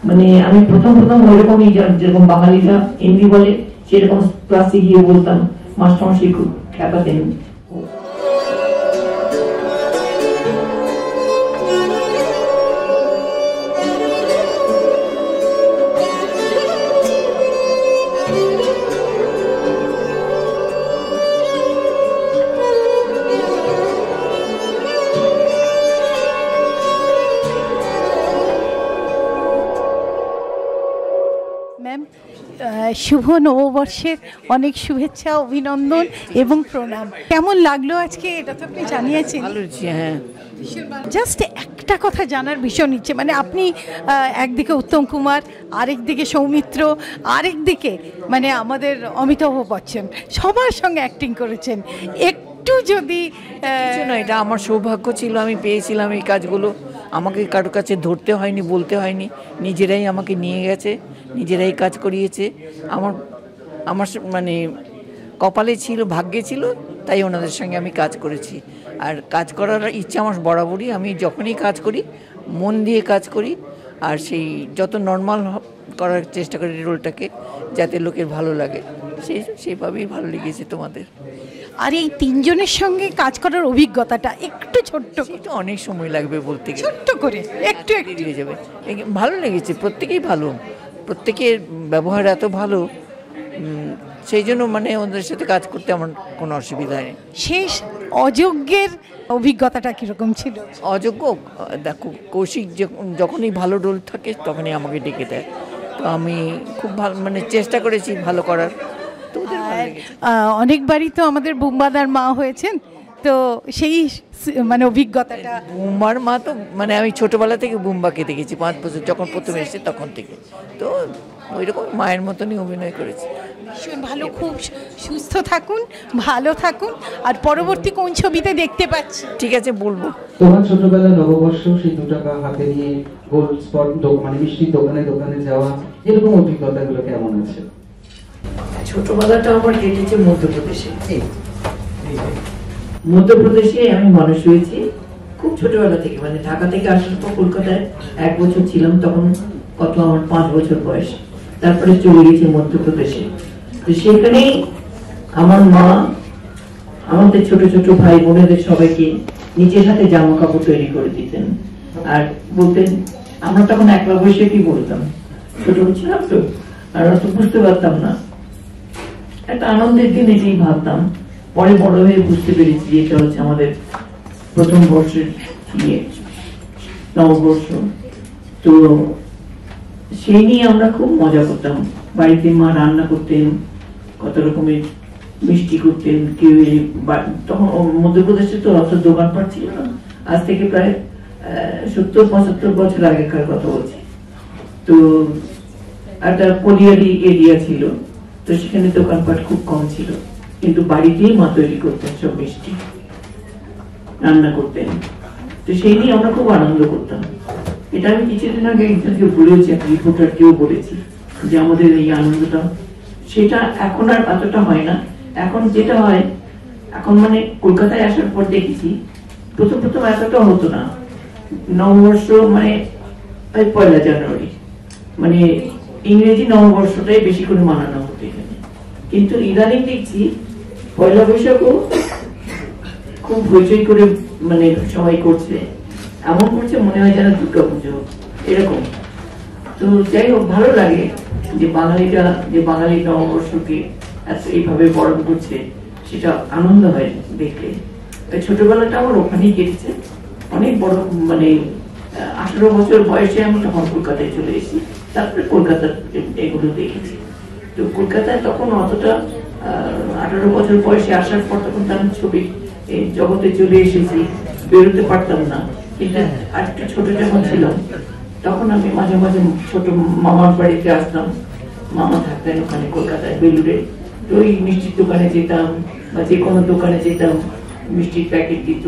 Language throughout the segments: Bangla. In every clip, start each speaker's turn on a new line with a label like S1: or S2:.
S1: মানে আমি প্রথম প্রথম ওইরকমই যেরকম বাঙালিরা হিন্দি বলে সেরকম ক্লাসে গিয়ে বলতাম, মাস্টারমশাই খুব খেপাতেন।
S2: শুভ নববর্ষের অনেক শুভেচ্ছা, অভিনন্দন এবং প্রণাম। কেমন লাগলো আজকে, এটা তো আপনি জানিয়েছেন।
S1: হ্যাঁ,
S2: জাস্ট একটা কথা জানার ভীষণ ইচ্ছে, মানে আপনি একদিকে উত্তম কুমার, আরেকদিকে সৌমিত্র, আরেকদিকে মানে আমাদের অমিতাভ বচ্চন, সবার সঙ্গে অ্যাক্টিং করেছেন। একটু যদি
S3: এটা আমার সৌভাগ্য ছিল, আমি পেয়েছিলাম এই কাজগুলো। আমাকে কারোর কাছে ধরতে হয়নি, বলতে হয়নি, নিজেরাই আমাকে নিয়ে গেছে, নিজেরাই কাজ করিয়েছে। আমার মানে কপালে ছিল, ভাগ্যে ছিল, তাই ওনাদের সঙ্গে আমি কাজ করেছি। আর কাজ করার ইচ্ছা আমার বরাবরই। আমি যখনই কাজ করি মন দিয়ে কাজ করি, আর সেই যত নর্মাল করার চেষ্টা করি রোলটাকে, যাতে লোকের ভালো লাগে, সেইভাবেই ভালো লেগেছে তোমাদের।
S2: আর এই তিনজনের সঙ্গে কাজ করার অভিজ্ঞতাটা একটু ছোট্ট,
S3: এটা অনেক সময় লাগবে বলতে গেলে,
S2: ছোট্ট করে একটু
S3: হয়ে যাবে। ভালো লেগেছে, প্রত্যেকেই ভালো, প্রত্যেকের ব্যবহার এত ভালো, সেই জন্য মানে ওদের সাথে কাজ করতে আমার কোনো অসুবিধা নেই।
S2: শেষ অযোগ্যের অভিজ্ঞতাটা কীরকম ছিল?
S3: অযোগ্য, দেখো কৌশিক যখনই ভালো রোল থাকে তখনই আমাকে ডেকে দেয়, তো আমি খুব ভালো মানে চেষ্টা করেছি ভালো করার। তো
S2: অনেকবারই তো আমাদের বুম্বাদার মা হয়েছেন, তো সেই মানে অভিজ্ঞতাটা।
S3: বুম্বার মা তো মানে আমি ছোটোবেলা থেকে বুম্বাকে দেখেছি, 5 বছর যখন প্রথম এসেছে তখন থেকে, তো ওই রকম মায়ের মতনই অভিনয় করেছি।
S2: ভীষণ ভালো, খুব সুস্থ থাকুন, ভালো থাকুন। আর পরবর্তী কোন ছবিতে দেখতে পাচ্ছি?
S3: ঠিক আছে, বলবো।
S4: তোমার ছোটবেলা নববর্ষ, সেই 2 টাকা হাতে নিয়ে গোল্ড স্পট মানে মিষ্টির দোকানে দোকানে যাওয়া, এরকম অভিজ্ঞতাগুলো কেমন আছে?
S1: ছোটবেলাটা আমার কেটেছে মধ্যপ্রদেশে। মধ্যপ্রদেশে আমি মানুষ হয়েছি খুব ছোটবেলা থেকে, মানে ঢাকা থেকে আসার পর কলকাতায় 1 বছর ছিলাম, তখন কত আমার 5 বছর বয়স। তারপরে চলে গেছি মধ্যপ্রদেশে। তো সেখানেই আমার মা আমাদের ছোট ছোট ভাই বোনেদের সবাইকে নিজের হাতে জামা কাপড় তৈরি করে দিতেন, আর বলতেন, আমরা তখন একলা বসে কি বলতাম, ছোট ছিলাম তো, আর অত বুঝতে পারতাম না, একটা আনন্দের দিন এটাই ভাবতাম। পরে বড় হয়ে বুঝতে পেরেছি যে এটা হচ্ছে আমাদের প্রথম বর্ষের নববর্ষ। তো সেই নিয়ে আমরা খুব মজা করতাম। বাড়িতে মা রান্না করতেন, কত রকমের মিষ্টি করতেন। কেউ তখন মধ্যপ্রদেশে তো অত দোকানপাট ছিল না, আজ থেকে প্রায় 70-75 বছর আগেকার কথা বলছি। তো একটা কলিয়ারি এরিয়া ছিল, তো সেখানে দোকানপাট খুব কম ছিল, কিন্তু বাড়িতেই মা তৈরি করতেন সব মিষ্টি, রান্না করতেন। তো সেই নিয়ে আমরা খুব আনন্দ করতাম। এটা আমি কিছুদিন আগে একজনকে বলেছি, এক রিপোর্টারকেও বলেছি, যে আমাদের এই আনন্দটা, সেটা এখন আর এতটা হয় না। এখন যেটা হয়, এখন মানে কলকাতায় আসার পর দেখেছি প্রথম প্রথম এতটা হতো না। নববর্ষ মানে 1 জানুয়ারি, মানে ইংরেজি নববর্ষটাই বেশি করে মানানো হতো এখানে। কিন্তু ইদানিং দেখছি 1 বৈশাখও খুব হইচই করে মানে সবাই করছে, এমন করছে মনে হয় যেন দুর্গা পুজো এরকম। তো যাই হোক, ভালো লাগে যে বাঙালিরা, যে বাঙালি নববর্ষকে এইভাবে বরণ করছে, সেটা আনন্দ হয় দেখলে। ছোটবেলাটা আমার ওখানেই কেটেছে, অনেক বড় মানে 18 বছর বয়সে আমি তখন কলকাতায় চলে এসেছি, তারপরে কলকাতার এগুলো দেখেছি। তো কলকাতায় তখন অতটা 18 বছর বয়সে আসার পর তখন আমি ছবি জগতে চলে এসেছি, বেরোতে পারতাম না। কিন্তু আরেকটা ছোট যখন ছিলাম তখন আমি মাঝে মাঝে ছোট মামার বাড়িতে আসতাম, মামা থাকতেন ওখানে কলকাতায় বেলুড়ে। তো ওই মিষ্টির দোকানে যেতাম বা যে কোনো দোকানে যেতাম, মিষ্টির প্যাকেট দিত,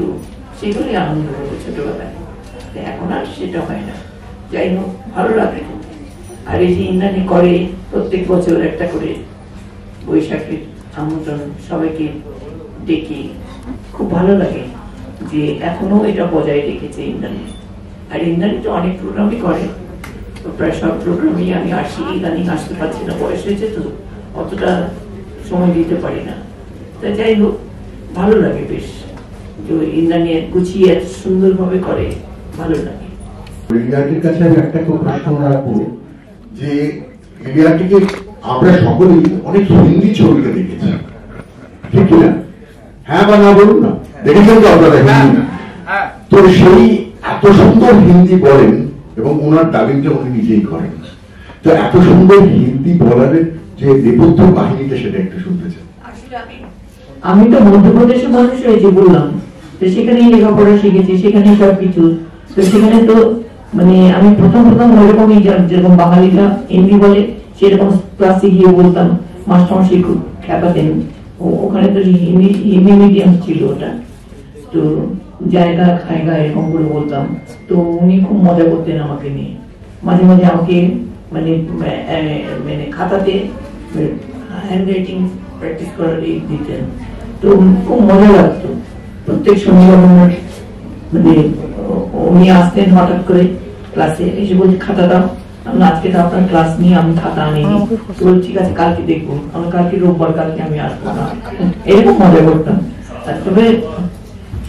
S1: সেগুলোই আনন্দ হতো ছোটবেলায়। এখন আর সেটা হয় না। যাই হোক, ভালো লাগে। আর এই যে ইন্দ্রাণী করে প্রত্যেক বছর একটা করে বৈশাখের আমন্ত্রণ, সবাইকে ডেকে, খুব ভালো লাগে যে এখনো এটা বজায় রেখেছে ইন্দ্রাণী। আর ইন্দ্রাণী তো অনেক প্রোগ্রামই করে, প্রায় সব প্রোগ্রামেই আমি আসি, ইদানিং আসতে পারছি না, বয়স হয়েছে তো অতটা সময় দিতে পারি না। তা যাই হোক, ভালো লাগে বেশ, যে ইন্দ্রাণী গুছিয়ে এত সুন্দরভাবে করে, ভালো লাগে।
S5: ইলিয়াটির কাছে আমি একটা প্রশ্ন রাখবো যে ইলিয়াটিকে আমরা সকলেই অনেক হিন্দি ছবিতে দেখেছি, ঠিক কিনা? হ্যাঁ বা না বলুন না, দেখেছেন তো আপনারা হিন্দি? তো সেই এত সুন্দর হিন্দি বলেন এবং ওনার ডাবিংটা উনি নিজেই করেন, তো এত সুন্দর হিন্দি বলারের যে নেপথ্য কাহিনীটা সেটা একটু শুনতে চাই।
S1: আমি তো মধ্যপ্রদেশের মানুষ হয়েছি বললাম, তো সেখানেই লেখাপড়া শিখেছি, সেখানেই সবকিছু। তো সেখানে তো মানে আমি প্রথম ওইরকমই, যেরকম বাঙালিরা হিন্দি বলে সেরকম ক্লাসে গিয়ে বলতাম, মাস্টারমশাই খুব খেপাতেন। ওখানে তো হিন্দি মিডিয়াম ছিল ওটা, তো জায়গা খায়গা এরকম করে বলতাম। তো উনি খুব মজা করতেন আমাকে নিয়ে, মাঝে মাঝে আমাকে মানে মানে খাতাতে হ্যান্ড রাইটিং প্র্যাকটিস করার দিতেন। তো খুব মজা লাগতো। প্রত্যেক শনিবার মানে উনি আসতেন হঠাৎ করে ক্লাসে এসে, বলছে খাতা দাও। আমি আজকে তো আপনার ক্লাস নিয়ে আমি খাতা আনিনি। বল ঠিক আছে, কালকে দেখবো। আমি কালকে রোববার, কালকে আমি আসবো না, এরকম মজা করতাম। তবে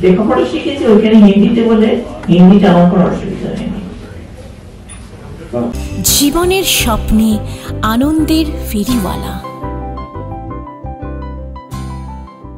S1: লেখাপড়া শিখেছি ওইখানে হিন্দিতে বলে, হিন্দিতে আমার কোনো অসুবিধা হয়নি।
S6: জীবনের স্বপ্নে আনন্দের ফেরিওয়ালা।